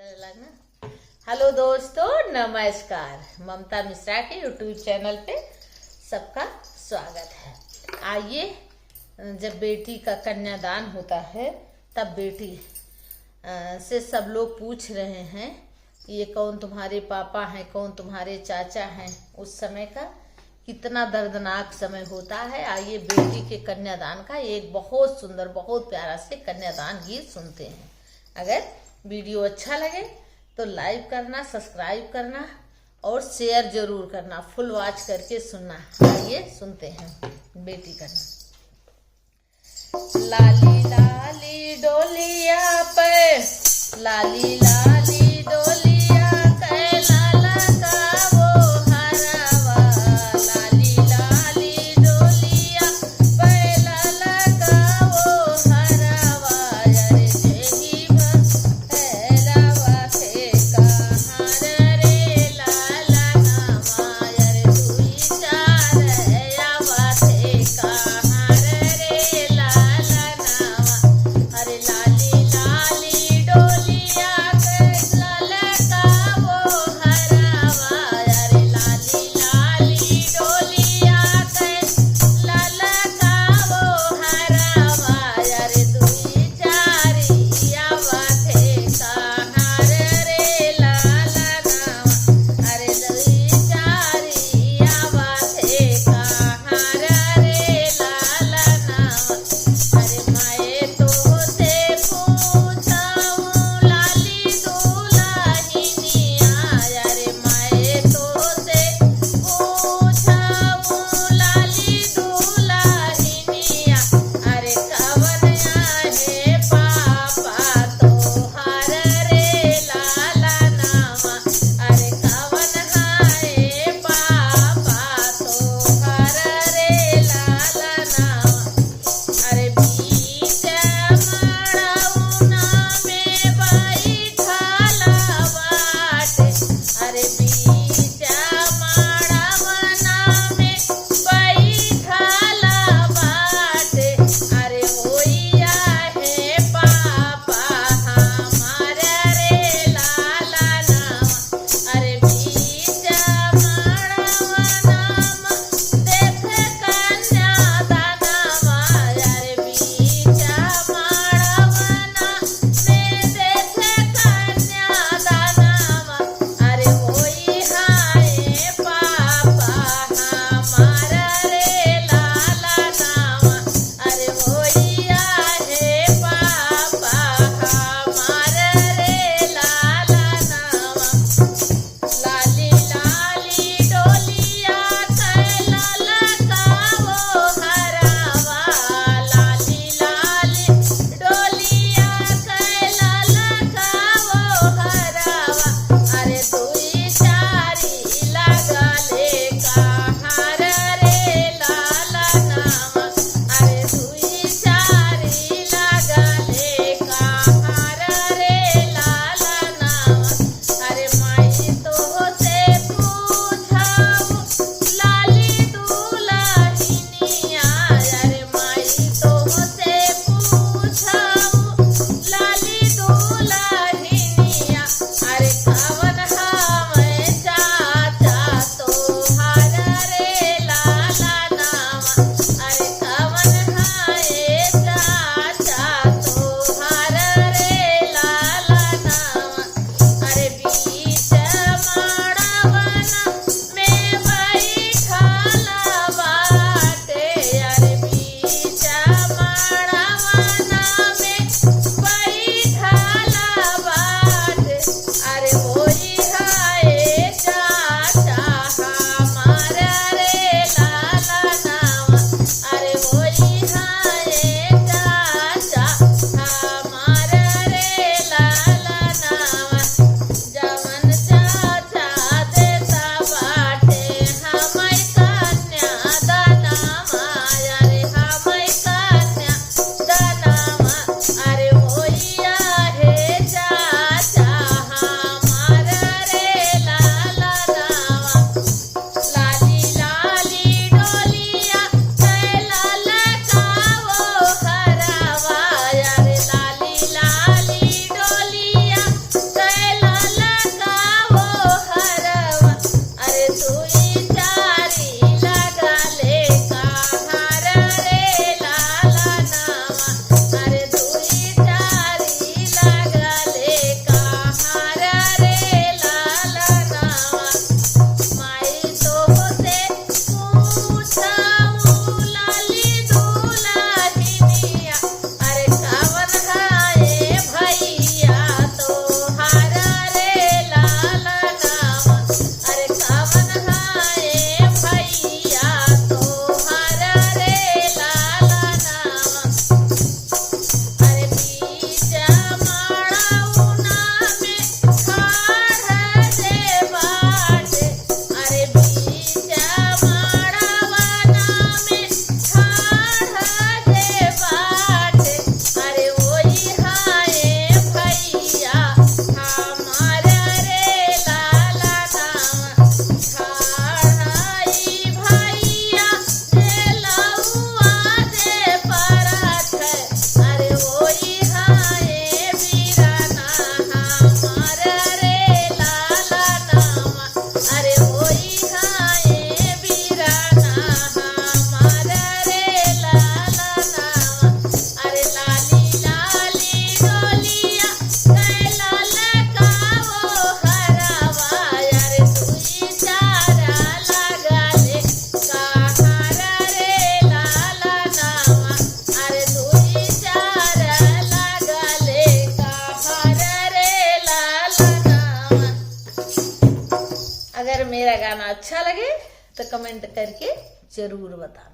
लगना। हेलो दोस्तों, नमस्कार। ममता मिश्रा के यूट्यूब चैनल पे सबका स्वागत है। आइए, जब बेटी का कन्यादान होता है तब बेटी से सब लोग पूछ रहे हैं ये कौन तुम्हारे पापा हैं, कौन तुम्हारे चाचा हैं। उस समय का कितना दर्दनाक समय होता है। आइए बेटी के कन्यादान का एक बहुत सुंदर, बहुत प्यारा से कन्यादान गीत सुनते हैं। अगर वीडियो अच्छा लगे तो लाइक करना, सब्सक्राइब करना और शेयर जरूर करना। फुल वॉच करके सुनना। आइए सुनते हैं बेटी का नाम। लाली लाली डोलिया पे, लाली लाली डोलिया के लाला का वो हरावा। लाली लाली डोलिया पे लाला का वो हरावा। अरे जेगी भैरवा थे कहाँ रे लाला नामा। अरे दुई चार आवा थे कहाँ रे लाला नामा। अरे लाली लाली डोलिया के मेरा गाना अच्छा लगे तो कमेंट करके जरूर बताना।